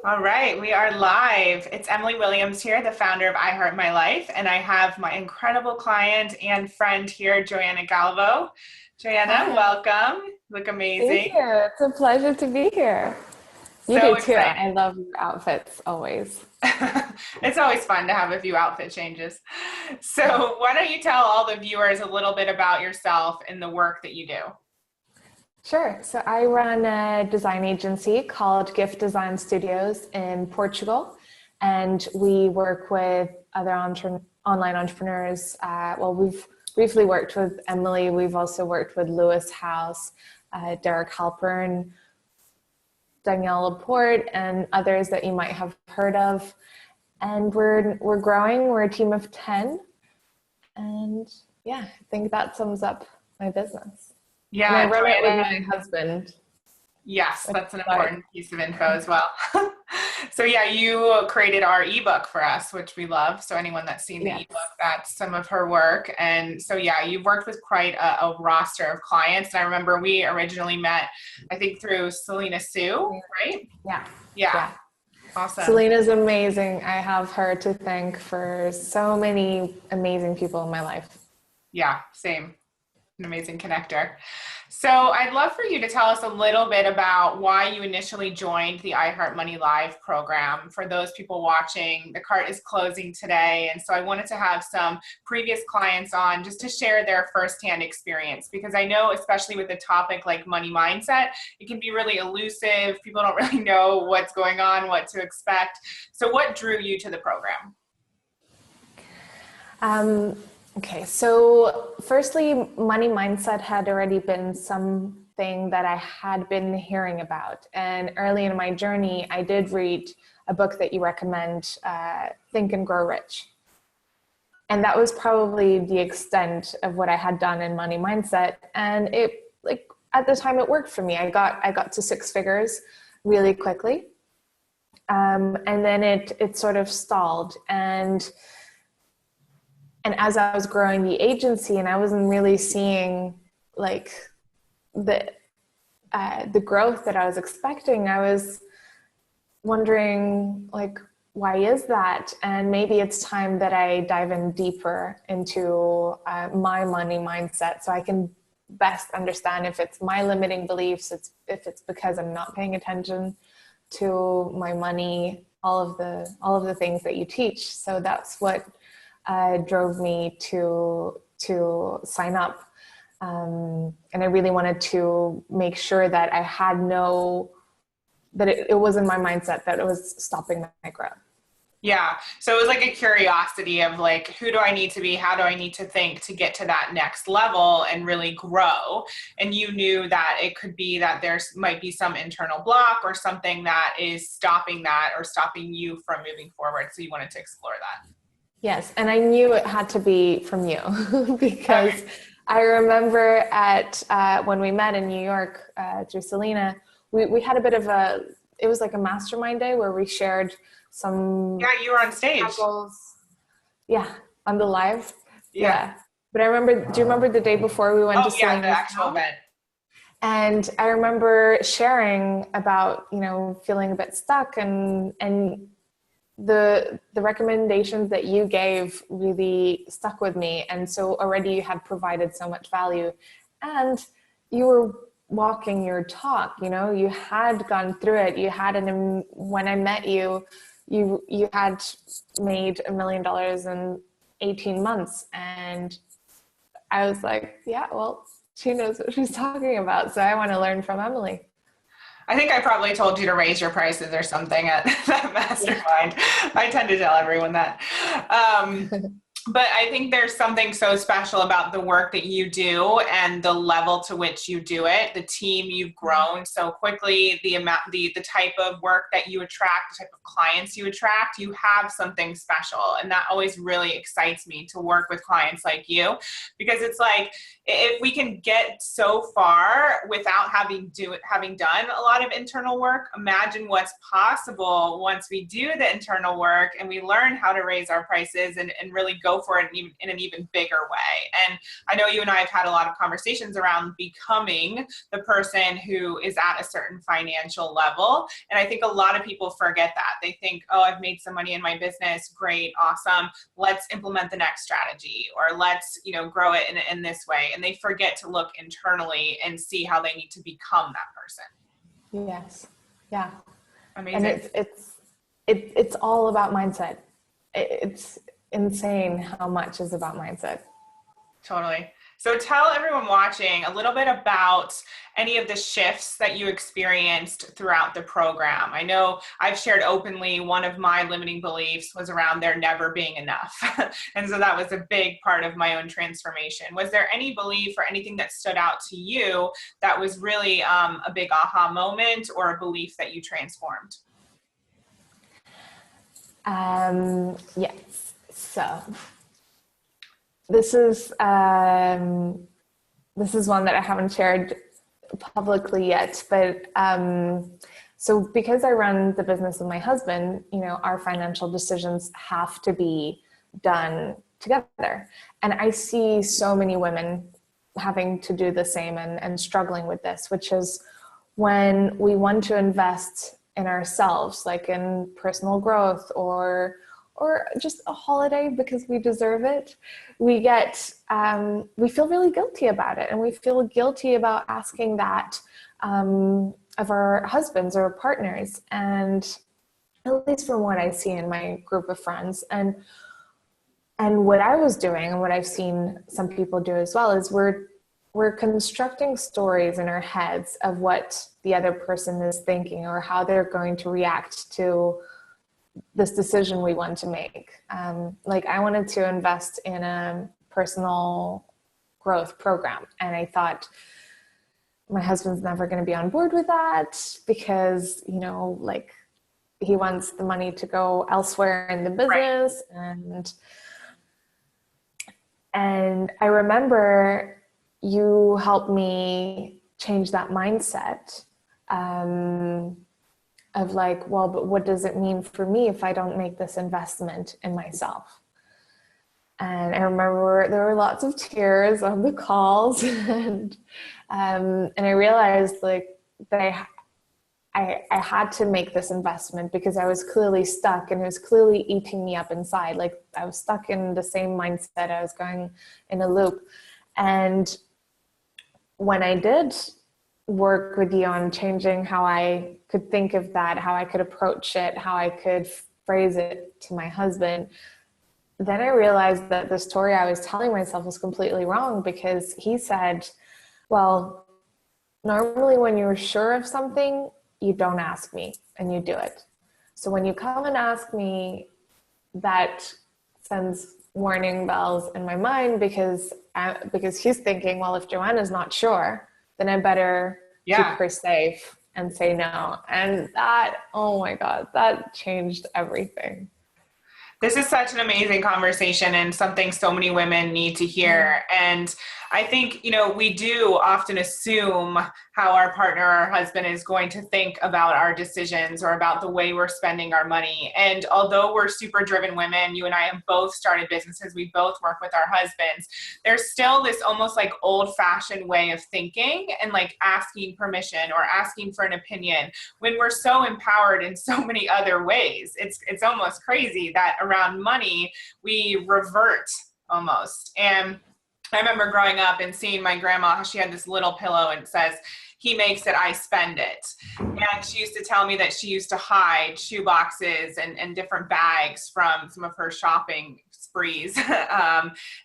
All right, we are live. It's Emily Williams here, the founder of I Heart My Life, and I have my incredible client and friend here, Joana Galvao. Joanna, Hi, welcome. Look thank amazing. you. It's a pleasure to be here. You So do too. excited. I love your outfits always. It's always fun to have a few outfit changes. So, why don't you tell all the viewers a little bit about yourself and the work that you do? Sure. So I run a design agency called Gift Design Studios in Portugal, and we work with other online entrepreneurs. We've briefly worked with Emily. We've also worked with Lewis House, Derek Halpern, Danielle Laporte, and others that you might have heard of. And we're growing. We're a team of 10, and yeah, I think that sums up my business. And I Yeah, run it with Joanna. my husband, Yes, which that's an is hard. important piece of info as well. So yeah, you created our ebook for us, which we love. So anyone that's seen the ebook, Yes. that's some of her work. And so yeah, you've worked with quite a roster of clients. And I remember we originally met, I think through Selena Sue, right? Yeah. Yeah, Yeah. awesome. Selena's amazing. I have her to thank for so many amazing people in my life. Yeah, same. An amazing connector. So I'd love for you to tell us a little bit about why you initially joined the I Heart Money Live program. For those people watching, the cart is closing today. And so I wanted to have some previous clients on just to share their firsthand experience, because I know, especially with a topic like money mindset, it can be really elusive. People don't really know what's going on, what to expect. So what drew you to the program? Um, okay, so firstly, money mindset had already been something that I had been hearing about. And early in my journey, I did read a book that you recommend, Think and Grow Rich. And that was probably the extent of what I had done in money mindset. And it, like, at the time it worked for me. I got to six figures really quickly. And then it sort of stalled. And as I was growing the agency and I wasn't really seeing like the the growth that I was expecting, I was wondering like, why is that? And maybe it's time that I dive in deeper into my money mindset so I can best understand if it's my limiting beliefs, if it's because I'm not paying attention to my money, all of the things that you teach. So that's what drove me to sign up. And I really wanted to make sure that I had that it was in my mindset that it was stopping my growth. Yeah. So it was like a curiosity of like, who do I need to be? How do I need to think to get to that next level and really grow? And you knew that it could be that there's might be some internal block or something that is stopping that or stopping you from moving forward. So you wanted to explore that. Yes, and I knew it had to be from you because Okay. I remember at when we met in New York through Selena, we had a bit of it was like a mastermind day where we shared some Yeah, you were on stage. struggles. Yeah, on the live. Yeah. Yeah, but I remember. Do you remember the day before we went Oh to yeah, the Selena's actual house? event. And I remember sharing about feeling a bit stuck and the recommendations that you gave really stuck with me. And so already you had provided so much value and you were walking your talk, you had gone through it. You had when I met you, you had made $1 million in 18 months. And I was like, yeah, well, she knows what she's talking about. So I want to learn from Emily. I think I probably told you to raise your prices or something at that Yeah. mastermind. I tend to tell everyone that. Um, but I think there's something so special about the work that you do and the level to which you do it, the team you've grown so quickly, the type of work that you attract, the type of clients you attract, you have something special. And that always really excites me to work with clients like you, because it's like, if we can get so far without having done a lot of internal work, imagine what's possible once we do the internal work and we learn how to raise our prices and really go go for it in an even bigger way. And I know you and I have had a lot of conversations around becoming the person who is at a certain financial level. And I think a lot of people forget that. They think, oh, I've made some money in my business. Great. Awesome. Let's implement the next strategy, or let's, grow it in this way. And they forget to look internally and see how they need to become that person. Yes. Yeah. Amazing. And it's all about mindset. It's insane how much is about mindset. Totally. So tell everyone watching a little bit about any of the shifts that you experienced throughout the program. I know I've shared openly one of my limiting beliefs was around there never being enough. And so that was a big part of my own transformation. Was there any belief or anything that stood out to you that was really a big aha moment, or a belief that you transformed? Yes. So this is one that I haven't shared publicly yet, but so because I run the business with my husband, our financial decisions have to be done together. And I see so many women having to do the same and struggling with this, which is when we want to invest in ourselves, like in personal growth or just a holiday because we deserve it, we feel really guilty about it. And we feel guilty about asking that of our husbands or partners. And at least from what I see in my group of friends, and what I was doing and what I've seen some people do as well, is we're constructing stories in our heads of what the other person is thinking or how they're going to react to this decision we want to make. Like I wanted to invest in a personal growth program. And I thought my husband's never going to be on board with that because, like he wants the money to go elsewhere in the business. Right. And I remember you helped me change that mindset of like, well, but what does it mean for me if I don't make this investment in myself? And I remember there were lots of tears on the calls, and I realized like that I had to make this investment because I was clearly stuck, and it was clearly eating me up inside. Like I was stuck in the same mindset. I was going in a loop. And when I did work with you on changing how I could think of that, how I could approach it, how I could phrase it to my husband, then I realized that the story I was telling myself was completely wrong, because he said, well, normally when you're sure of something, you don't ask me and you do it. So when you come and ask me, that sends warning bells in my mind, because he's thinking, well, if Joanna's not sure, then I better keep her safe and say no. And that, oh my God, that changed everything. This is such an amazing conversation and something so many women need to hear. And I think, we do often assume how our partner, our husband, is going to think about our decisions or about the way we're spending our money. And although we're super driven women, you and I have both started businesses, we both work with our husbands, there's still this almost like old fashioned way of thinking and like asking permission or asking for an opinion when we're so empowered in so many other ways. It's almost crazy that around money, we revert almost. And I remember growing up and seeing my grandma, she had this little pillow and it says, he makes it, I spend it. And she used to tell me that she used to hide shoe boxes and different bags from some of her shopping sprees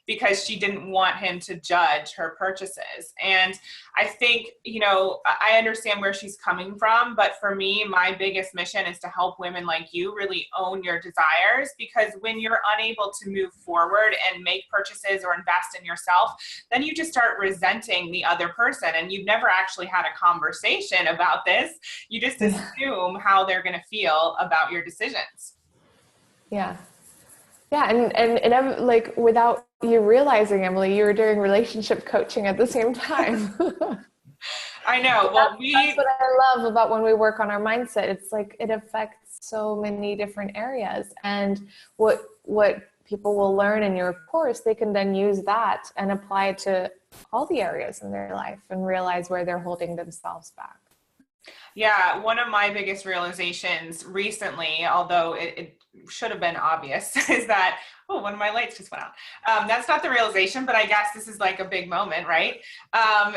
because she didn't want him to judge her purchases. And I think, I understand where she's coming from, but for me, my biggest mission is to help women like you really own your desires, because when you're unable to move forward and make purchases or invest in yourself, then you just start resenting the other person, and you've never actually had a conversation about this. You just assume how they're going to feel about your decisions. Yeah. Yeah. And like, without you realizing, Emily, you were doing relationship coaching at the same time. I know. Well, that's what I love about when we work on our mindset. It's like, it affects so many different areas. And what people will learn in your course, they can then use that and apply it to all the areas in their life and realize where they're holding themselves back. Yeah, one of my biggest realizations recently, although it should have been obvious, is that, oh, one of my lights just went out. That's not the realization, but I guess this is like a big moment, right?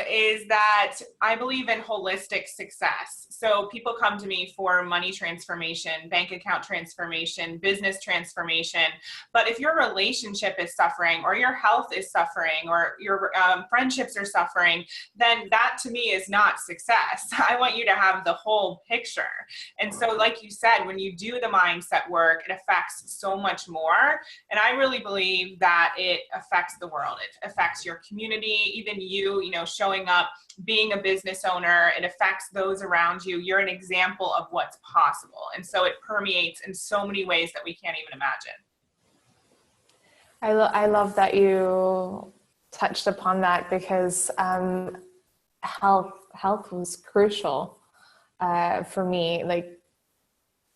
Is that I believe in holistic success. So people come to me for money transformation, bank account transformation, business transformation. But if your relationship is suffering, or your health is suffering, or your friendships are suffering, then that to me is not success. I want you to have the whole picture. And so, like you said, when you do the mindset work, it affects so much more. And I really believe that it affects the world. It affects your community, even you know, showing up, being a business owner, it affects those around you. You're an example of what's possible. And so it permeates in so many ways that we can't even imagine. I love that you touched upon that, because health was crucial for me. Like,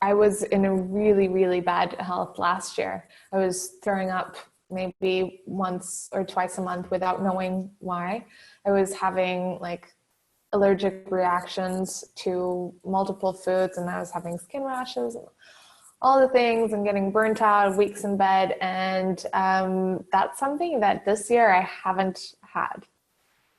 I was in a really, really bad health last year. I was throwing up maybe once or twice a month without knowing why. I was having like allergic reactions to multiple foods, and I was having skin rashes, all the things, and getting burnt out, weeks in bed. And that's something that this year I haven't had.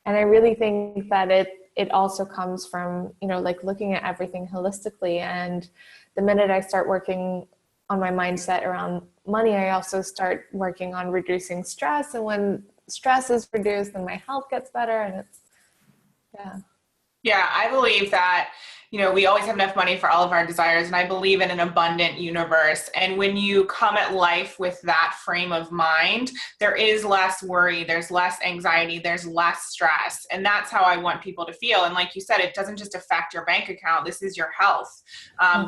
And I really think that it also comes from, you know, like looking at everything holistically. And the minute I start working on my mindset around money, I also start working on reducing stress. And when stress is reduced, then my health gets better. And it's, yeah. Yeah, I believe that, you know, we always have enough money for all of our desires, and I believe in an abundant universe. And when you come at life with that frame of mind, there is less worry, there's less anxiety, there's less stress. And that's how I want people to feel. And like you said, it doesn't just affect your bank account. This is your health.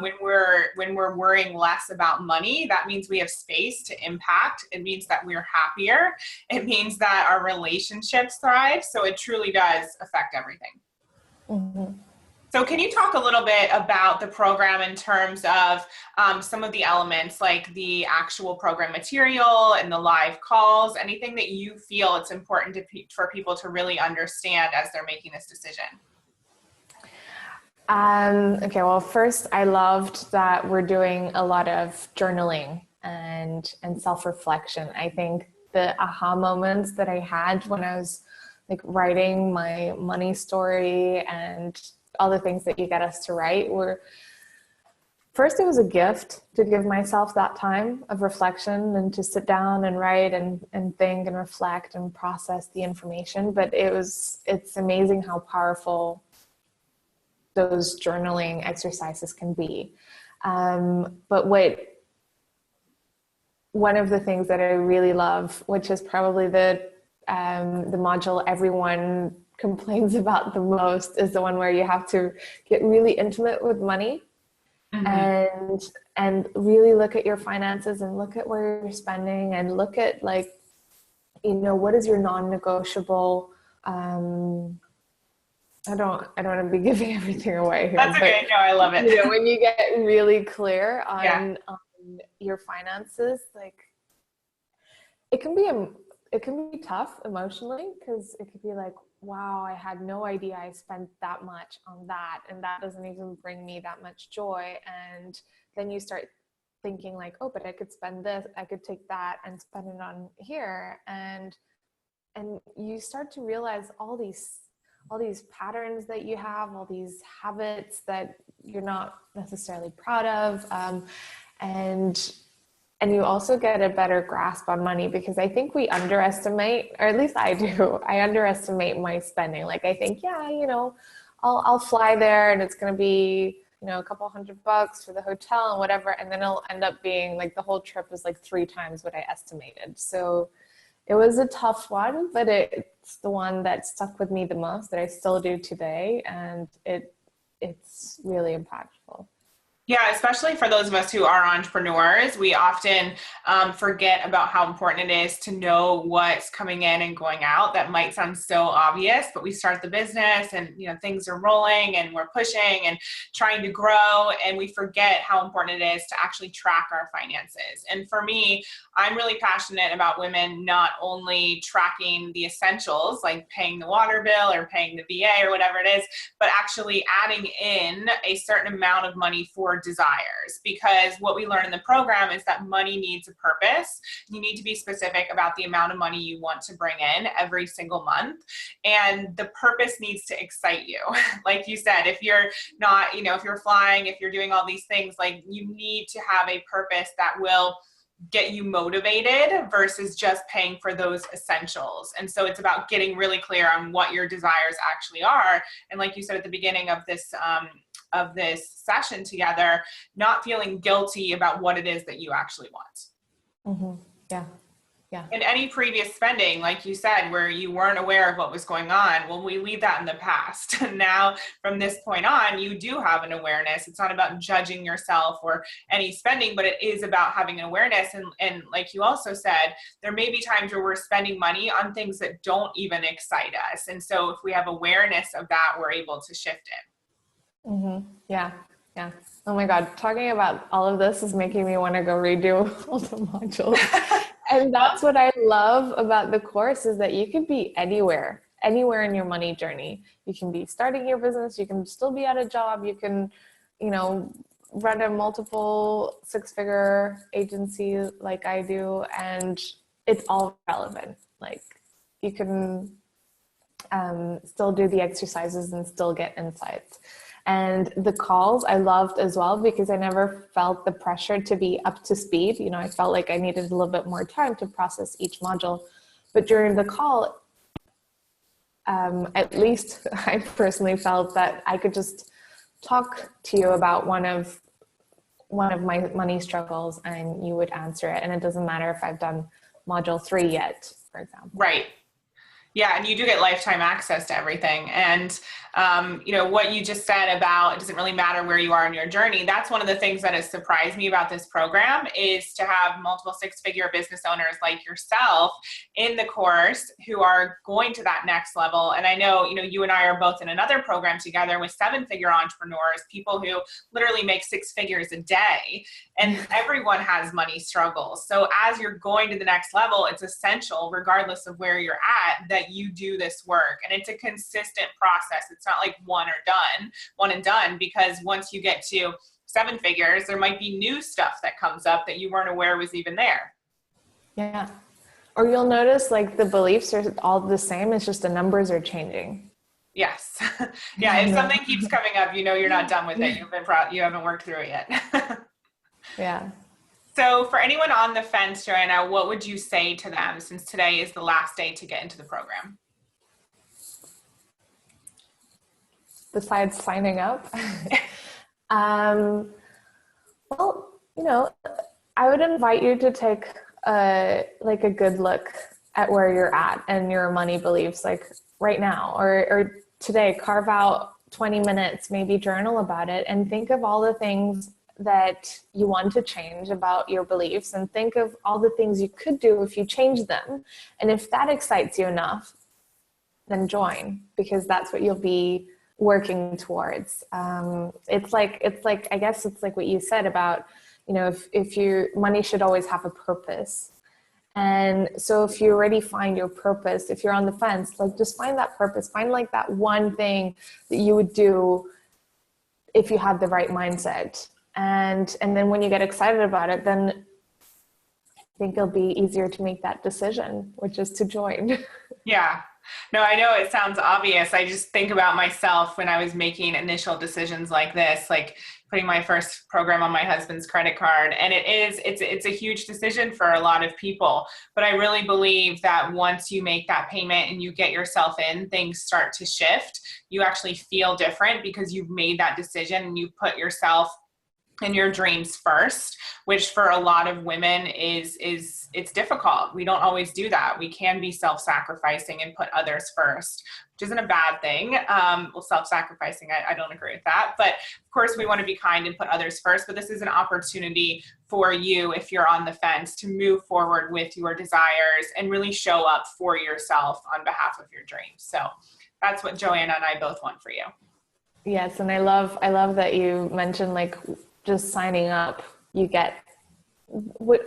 When we're worrying less about money, that means we have space to impact. It means that we're happier. It means that our relationships thrive. So it truly does affect everything. Mm-hmm. So can you talk a little bit about the program in terms of some of the elements, like the actual program material and the live calls, anything that you feel it's important for people to really understand as they're making this decision? Okay, well, first, I loved that we're doing a lot of journaling and self-reflection. I think the aha moments that I had when I was like writing my money story and all the things that you get us to write were, first, it was a gift to give myself that time of reflection and to sit down and write and think and reflect and process the information. But it's amazing how powerful those journaling exercises can be. But one of the things that I really love, which is probably the module everyone complains about the most, is the one where you have to get really intimate with money. Mm-hmm. and really look at your finances and look at where you're spending and look at, like, you know, what is your non-negotiable. I don't want to be giving everything away here. That's okay. No, I love it. You know, when you get really clear on your finances, like, it can be tough emotionally, because it could be like, wow, I had no idea I spent that much on that, and that doesn't even bring me that much joy. And then you start thinking like, oh, but I could spend this, I could take that and spend it on here, and you start to realize all these patterns that you have, all these habits that you're not necessarily proud of, and you also get a better grasp on money, because I think we underestimate, or at least I do, I underestimate my spending. Like, I think, yeah, you know, I'll fly there and it's going to be, you know, a couple $100 for the hotel and whatever. And then it'll end up being like the whole trip was like 3 times what I estimated. So it was a tough one, but it's the one that stuck with me the most, that I still do today. And it's really impactful. Yeah, especially for those of us who are entrepreneurs, we often forget about how important it is to know what's coming in and going out. That might sound so obvious, but we start the business and things are rolling and we're pushing and trying to grow, and we forget how important it is to actually track our finances. And for me, I'm really passionate about women not only tracking the essentials like paying the water bill or paying the VA or whatever it is, but actually adding in a certain amount of money for desires, because what we learn in the program is that money needs a purpose. You need to be specific about the amount of money you want to bring in every single month, and the purpose needs to excite you. Like you said, if you're not, if you're flying, if you're doing all these things, like you need to have a purpose that will get you motivated versus just paying for those essentials. And so it's about getting really clear on what your desires actually are. And like you said at the beginning of this session together, not feeling guilty about what it is that you actually want. Mm-hmm. Yeah. Yeah. And any previous spending, like you said, where you weren't aware of what was going on, well, we leave that in the past. And now from this point on, you do have an awareness. It's not about judging yourself or any spending, but it is about having an awareness. And like you also said, there may be times where we're spending money on things that don't even excite us. And so if we have awareness of that, we're able to shift it. Mm-hmm. Yeah. Yeah. Oh my God. Talking about all of this is making me want to go redo all the modules. And that's what I love about the course, is that you can be anywhere in your money journey. You can be starting your business. You can still be at a job. You can, run a multiple 6-figure agency like I do, and it's all relevant. Like you can still do the exercises and still get insights. And the calls I loved as well, because I never felt the pressure to be up to speed. I felt like I needed a little bit more time to process each module. But during the call, at least I personally felt that I could just talk to you about one of my money struggles and you would answer it. And it doesn't matter if I've done module 3 yet, for example. Right. Yeah, and you do get lifetime access to everything. And, what you just said about it doesn't really matter where you are in your journey. That's one of the things that has surprised me about this program, is to have multiple 6-figure business owners like yourself in the course who are going to that next level. And I know, you and I are both in another program together with 7-figure entrepreneurs, people who literally make 6 figures a day, and everyone has money struggles. So as you're going to the next level, it's essential, regardless of where you're at, that you do this work. And it's a consistent process. It's not like one and done, because once you get to 7 figures, there might be new stuff that comes up that you weren't aware was even there. Yeah. Or you'll notice like the beliefs are all the same. It's just the numbers are changing. Yes. Yeah. If something keeps coming up, you're not done with it. You haven't worked through it yet. Yeah. So for anyone on the fence, Joana, what would you say to them, since today is the last day to get into the program? Besides signing up? Well, I would invite you to take a good look at where you're at and your money beliefs, like right now or today. Carve out 20 minutes, maybe journal about it, and think of all the things that you want to change about your beliefs, and think of all the things you could do if you change them. And if that excites you enough, then join, because that's what you'll be working towards. It's like, I guess it's like what you said about, if your money should always have a purpose. And so if you already find your purpose, if you're on the fence, like just find that purpose, find like that one thing that you would do if you had the right mindset. And then when you get excited about it, then I think it'll be easier to make that decision, which is to join. Yeah. No, I know it sounds obvious. I just think about myself when I was making initial decisions like this, like putting my first program on my husband's credit card. And it's a huge decision for a lot of people. But I really believe that once you make that payment and you get yourself in, things start to shift. You actually feel different because you've made that decision and you put yourself and your dreams first, which for a lot of women is it's difficult. We don't always do that. We can be self-sacrificing and put others first, which isn't a bad thing. Well, self-sacrificing, I don't agree with that. But of course, we want to be kind and put others first. But this is an opportunity for you, if you're on the fence, to move forward with your desires and really show up for yourself on behalf of your dreams. So that's what Joanna and I both want for you. Yes, and I love that you mentioned like just signing up, you get,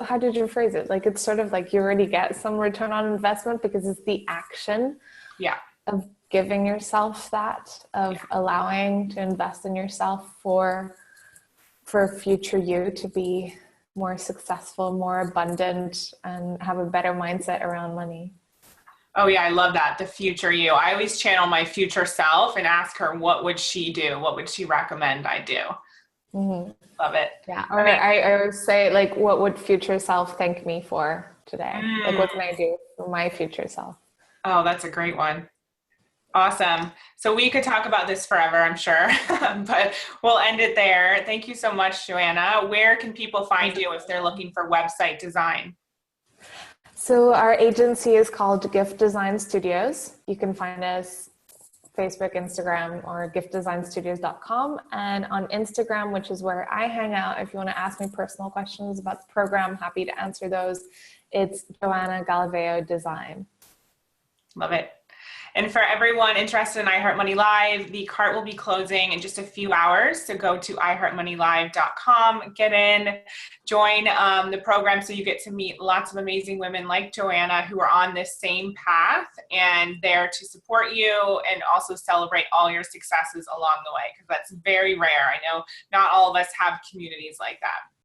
how did you phrase it? Like, it's sort of like you already get some return on investment because it's the action of giving yourself that, of allowing to invest in yourself for future you to be more successful, more abundant, and have a better mindset around money. Oh yeah, I love that. The future you. I always channel my future self and ask her, what would she do? What would she recommend I do? Mm-hmm. Love it. Yeah. Or I would say, like, what would future self thank me for today? Like, what can I do for my future self? Oh, that's a great one. Awesome. So we could talk about this forever, I'm sure, but we'll end it there. Thank you so much, Joanna. Where can people find you if they're looking for website design? So our agency is called Gift Design Studios. You can find us Facebook, Instagram, or giftdesignstudios.com. And on Instagram, which is where I hang out, if you want to ask me personal questions about the program, happy to answer those. It's Joana Galvao Design. Love it. And for everyone interested in iHeart Money Live, the cart will be closing in just a few hours. So go to iHeartMoneyLive.com, get in, join the program so you get to meet lots of amazing women like Joanna who are on this same path and there to support you and also celebrate all your successes along the way, because that's very rare. I know not all of us have communities like that.